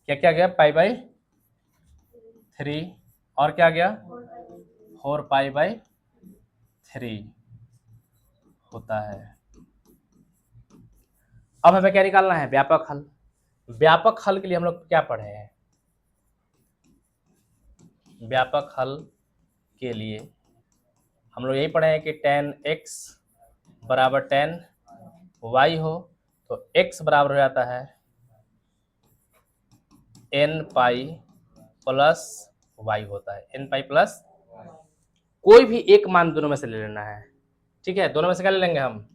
क्या क्या गया, पाई बाई 3 और क्या गया, 4 पाई बाई 3 होता है। अब हमें क्या निकालना है, व्यापक हल। व्यापक हल के लिए हम लोग क्या पढ़े हैं, व्यापक हल के लिए हम लोग यही पढ़े हैं कि 10x बराबर 10y हो तो x बराबर हो जाता है n पाई प्लस y होता है, n पाई प्लस, कोई भी एक मान दोनों में से ले लेना है, ठीक है, दोनों में से क्या ले लेंगे हम,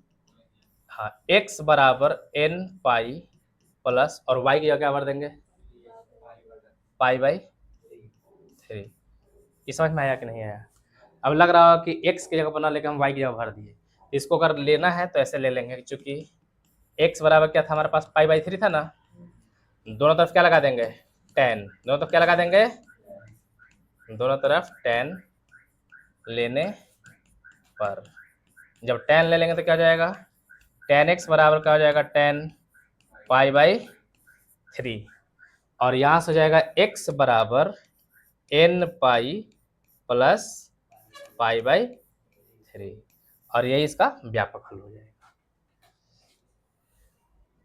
हाँ, x बराबर n पाई प्लस और y की जगह क्या भर देंगे, पाई बाई 3। ये समझ में आया कि नहीं आया, अब लग रहा हो कि x की जगह बना लेकर हम y की जगह भर दिए, इसको अगर लेना है तो ऐसे ले लेंगे, क्योंकि x बराबर क्या था हमारे पास, पाई बाई 3 था ना, दोनों तरफ क्या लगा देंगे, 10, दोनों तरफ क्या लगा देंगे, दोनों तरफ 10 लेने पर जब 10 ले लेंगे तो क्या हो जाएगा, 10x बराबर क्या हो जाएगा, 10 पाई बाई 3 और यहाँ से हो जाएगा x बराबर n pi plus pi by 3 और यही इसका व्यापक हल हो जाएगा।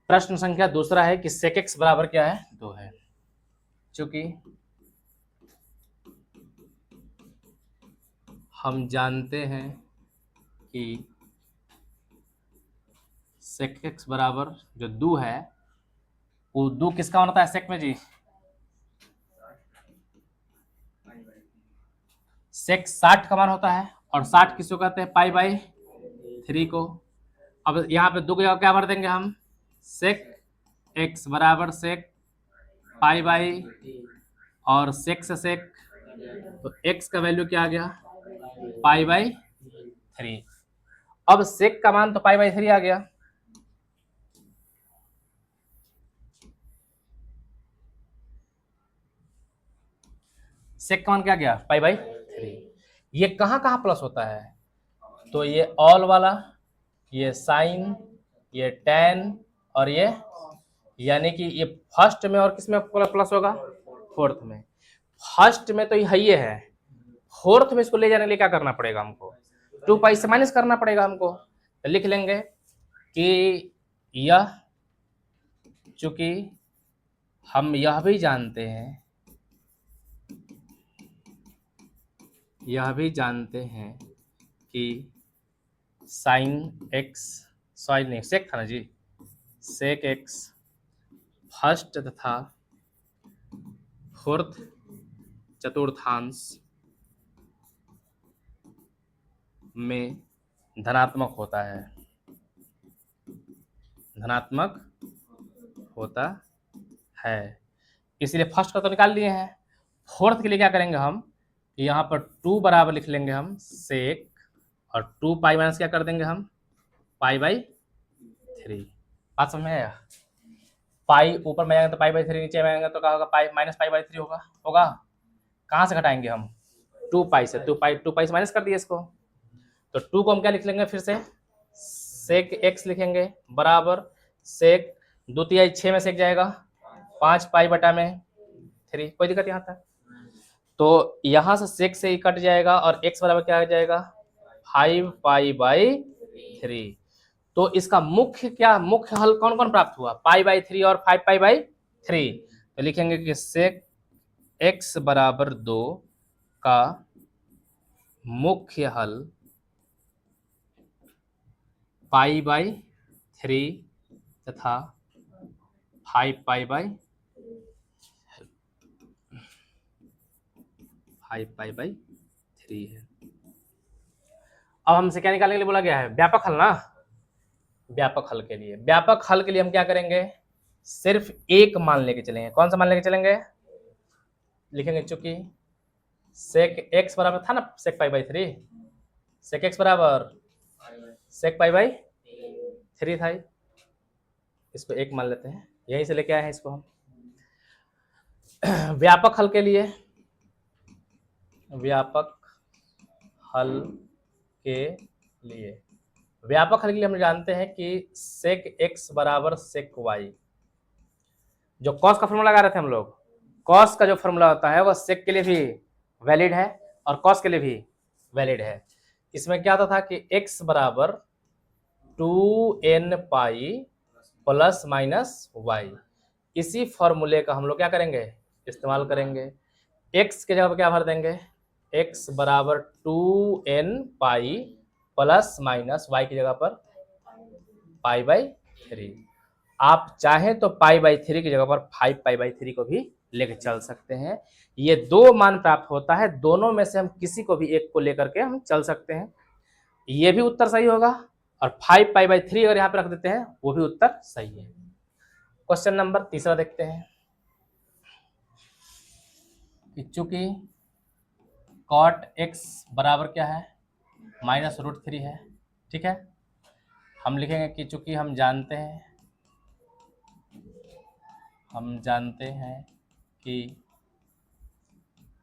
प्रश्न संख्या दूसरा है कि sec x बराबर क्या है, 2 है। चूंकि हम जानते हैं कि sec x बराबर जो 2 है वो 2 किसका मान होता है सेक में जी, सेक 60 का मान होता है और 60 किसको कहते हैं, पाई बाई 3 को। अब यहाँ पे दो की जगह क्या भर देंगे हम, सेक एक्स बराबर सेक पाई बाई और सेक से सेक, तो एक्स का वैल्यू क्या आ गया, पाई बाई 3। अब सेक का मान तो पाई बाई 3 आ गया, सेक का मान क्या गया, पाई बाई 3। ये कहाँ कहाँ प्लस होता है, तो ये ऑल वाला, ये साइन, ये टेन और ये, यानी कि ये फर्स्ट में और किस में प्लस होगा, फोर्थ में। फर्स्ट में तो ये है, फोर्थ में इसको ले जाने के लिए क्या करना पड़ेगा हमको, 2 पाई से माइनस करना पड़ेगा हमको। तो लिख लेंगे कि यह, चूंकि हम यह भी जानते हैं कि साइन एक्स, सॉरी नहीं सेक था ना जी, सेक एक्स फर्स्ट तथा फोर्थ चतुर्थांश में धनात्मक होता है, धनात्मक होता है, इसलिए फर्स्ट का तो निकाल लिए हैं। फोर्थ के लिए क्या करेंगे हम, यहाँ पर 2 बराबर लिख लेंगे हम सेक, और 2 पाई माइनस क्या कर देंगे हम, पाई बाई 3। बात समझ में आया, पाई ऊपर में आएगा तो पाई बाई 3, नीचे में आएगा तो क्या होगा, पाई माइनस पाई बाई 3 होगा। कहाँ से घटाएंगे हम, 2 पाई से, 2 पाई से माइनस कर दिए इसको, तो 2 को हम क्या लिख लेंगे फिर से, सेक एक्स लिखेंगे बराबर सेक 2 तिहाई 6 में सेक जाएगा 5 पाई बटा में 3, कोई दिक्कत यहाँ तक। तो यहाँ से सेक से ही कट जाएगा और x बराबर क्या आ जाएगा, 5 पाई बाई 3। तो इसका मुख्य हल कौन कौन प्राप्त हुआ, पाई बाई 3 और 5 पाई बाई 3। तो लिखेंगे कि सेक x बराबर 2 का मुख्य हल पाई बाई 3 तथा 5 पाई बाई 3 है। अब हमसे क्या निकालने के लिए बोला गया है, व्यापक हल ना। व्यापक हल के लिए हम क्या करेंगे, सिर्फ एक मान लेके चलेंगे। कौन सा मान लेके चलेंगे, लिखेंगे चूंकि सेक एक्स बराबर था ना सेक पाई बाई 3, सेक एक्स बराबर सेक पाई बाई 3 था, इसको एक मान लेते हैं, यहीं से लेके आए हैं इसको हम। व्यापक हल के लिए हम जानते हैं कि सेक एक्स बराबर सेक वाई, जो कॉस का फॉर्मूला लगा रहे थे हम लोग, कॉस का जो फॉर्मूला होता है वह सेक के लिए भी वैलिड है और कॉस के लिए भी वैलिड है। इसमें क्या होता था कि एक्स बराबर 2n pi plus minus Y, इसी फॉर्मूले का हम लोग क्या करेंगे, इस्तेमाल करेंगे। x के जगह पर क्या भर देंगे, x बराबर 2n pi plus minus Y की जगह पर पाई बाई 3। आप चाहें तो पाई बाई 3 की जगह पर 5 पाई बाई 3 को भी लेकर चल सकते हैं। ये दो मान प्राप्त होता है, दोनों में से हम किसी को भी एक को लेकर के हम चल सकते हैं, ये भी उत्तर सही होगा, और 5 पाई बाई 3 अगर यहाँ पे रख देते हैं वो भी उत्तर सही है। क्वेश्चन नंबर तीसरा देखते हैं कि चूंकि कॉट x बराबर क्या है, -√3 है, ठीक है। हम लिखेंगे कि चूंकि हम जानते हैं कि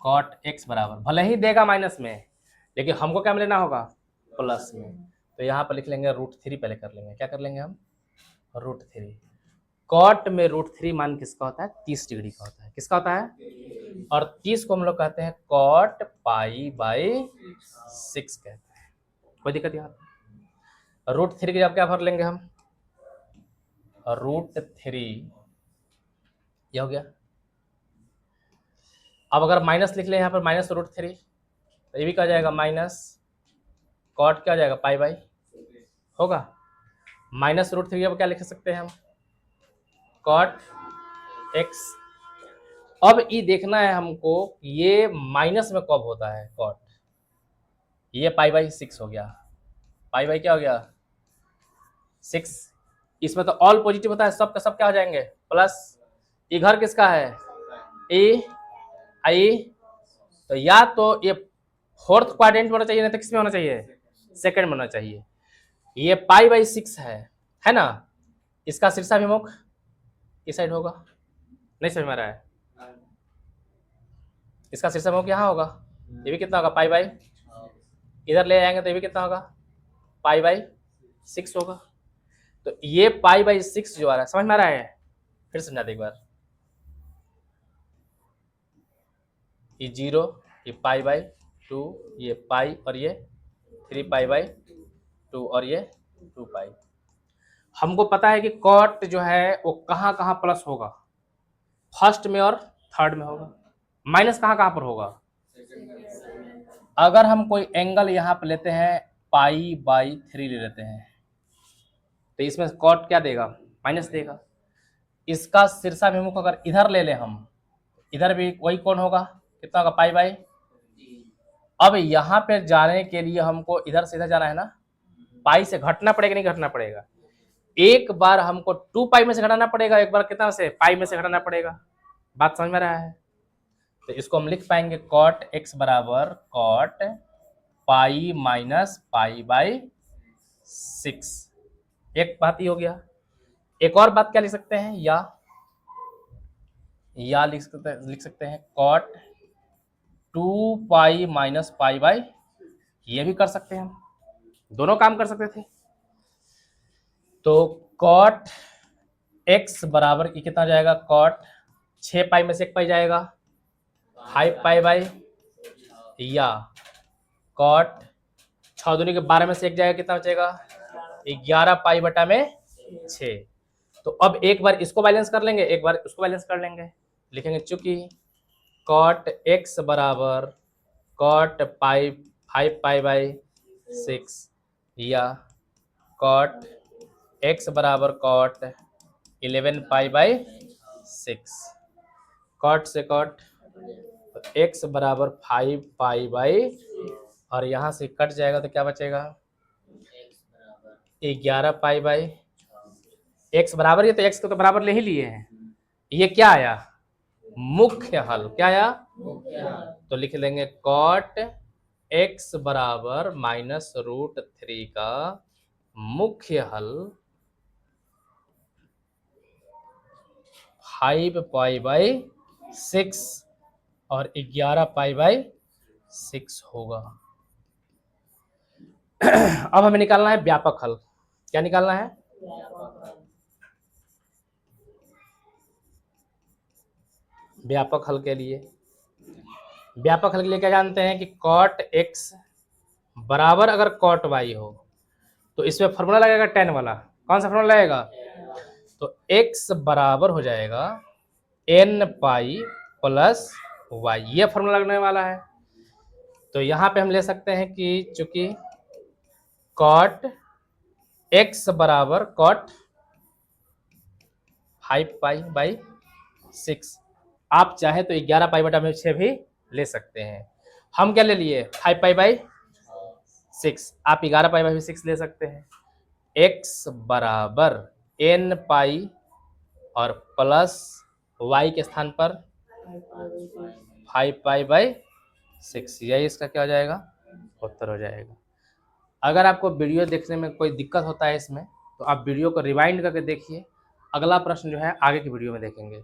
कॉट x बराबर, भले ही देगा माइनस में लेकिन हमको क्या लेना होगा, प्लस में, तो यहाँ पर लिख लेंगे √3 पहले कर लेंगे, क्या कर लेंगे हम, √3। कॉट में √3 मान किसका होता है, 30 डिग्री का होता है, किसका होता है, और 30 को हम लोग कहते हैं कॉट पाई बाई 6 कहते हैं, कोई दिक्कत यहाँ पे। √3 की जगह क्या भर लेंगे हम, √3, ये हो गया। अब अगर माइनस लिख ले यहाँ पर -√3, तो ये भी क्या जाएगा माइनस कॉट क्या जाएगा, पाई बाई होगा, -√3 अब क्या लिख सकते हैं हम, कॉट x। अब ये देखना है हमको ये माइनस में कब होता है कॉट, ये पाई बाई 6 हो गया, पाई बाई क्या हो गया 6। इसमें तो ऑल पॉजिटिव होता है, सब का सब क्या हो जाएंगे प्लस। ये घर किसका है ए आई, तो या तो ये फोर्थ क्वाड्रेंट में होना चाहिए, नहीं तो किसमें होना चाहिए सेकंड में होना चाहिए। ये पाई बाई 6 है ना, इसका शीर्षाभिमुख इस साइड होगा, नहीं समझ में आ रहा है, इसका शीर्षाभिमुख यहाँ होगा, ये भी कितना होगा पाई बाई, इधर ले आएंगे तो ये भी कितना होगा पाई बाई 6 होगा। तो ये पाई बाई 6 जो आ रहा है, समझ में आ रहा है, फिर समझा दे एक बार। ये 0, ये पाई बाई 2, ये पाई और ये 3 पाई बाई 2 और ये 2 पाई। हमको पता है कि कॉट जो है वो कहाँ कहाँ प्लस होगा, फर्स्ट में और थर्ड में होगा, माइनस कहाँ कहाँ पर होगा। अगर हम कोई एंगल यहाँ पे लेते हैं पाई बाई 3 ले लेते हैं, तो इसमें कॉट क्या देगा माइनस देगा। इसका शीर्षाभिमुख अगर इधर ले ले हम, इधर भी वही कौन होगा, कितना होगा पाई बाई। अब यहाँ पे जाने के लिए हमको इधर से इधर जाना है ना, पाई से घटना पड़ेगा नहीं घटना पड़ेगा, एक बार हमको 2 पाई में से घटाना पड़ेगा, एक बार कितना से पाई में से घटाना पड़ेगा। बात समझ में रहा है, तो इसको हम लिख पाएंगे कॉट एक्स बराबर cot pi minus pi by 6। एक बात ही हो गया। एक और बात क्या लिख सकते हैं, या लिख सकते हैं cot 2 pi minus pi by, ये भी कर सकते हैं, हम दोनों काम कर सकते थे। तो कॉट एक्स बराबर ये कितना जाएगा, कॉट 6 पाई में से 1 पाई जाएगा 5 पाई बाई, या कॉट 6 दूनी के 12 में से 1 जाएगा, कितना बचेगा 11 पाई बटा में 6। तो अब एक बार इसको बैलेंस कर लेंगे, एक बार उसको बैलेंस कर लेंगे, लिखेंगे चूंकि कॉट एक्स बराबर कॉट पाई 5 पाई बाई 6, या कॉट एक्स बराबर कॉट 11 पाई बाई 6, कॉट से कॉट, तो एक्स बराबर 5 पाई बाई, और यहाँ से कट जाएगा तो क्या बचेगा 11 पाई बाई, एक्स बराबर, ये तो एक्स को तो बराबर ले ही लिए हैं, ये क्या आया मुख्य हल, क्या आया तो लिख लेंगे कॉट एक्स बराबर -√3 का मुख्य हल 5 पाई बाई 6 और 11 पाई बाई 6 होगा। अब हमें निकालना है व्यापक हल। क्या निकालना है, व्यापक हल के लिए, व्यापक हल के लिए क्या जानते हैं कि कॉट एक्स बराबर अगर कॉट वाई हो तो इसमें फॉर्मूला लगेगा tan वाला, कौन सा फॉर्मूला लगेगा, तो x बराबर हो जाएगा n पाई प्लस वाई, ये फॉर्मूला लगने वाला है। तो यहाँ पे हम ले सकते हैं कि चूंकि कॉट x बराबर कॉट 5 पाई बाई 6, आप चाहे तो 11 पाई बटा में 6 भी ले सकते हैं। हम क्या ले लिए 5 पाई बाई 6, आप 11 पाई बाई 6 ले सकते हैं। x बराबर n पाई और प्लस y के स्थान पर 5 पाई बाई 6, यही इसका क्या हो जाएगा उत्तर हो जाएगा। अगर आपको वीडियो देखने में कोई दिक्कत होता है इसमें, तो आप वीडियो को रिवाइंड करके देखिए, अगला प्रश्न जो है आगे की वीडियो में देखेंगे।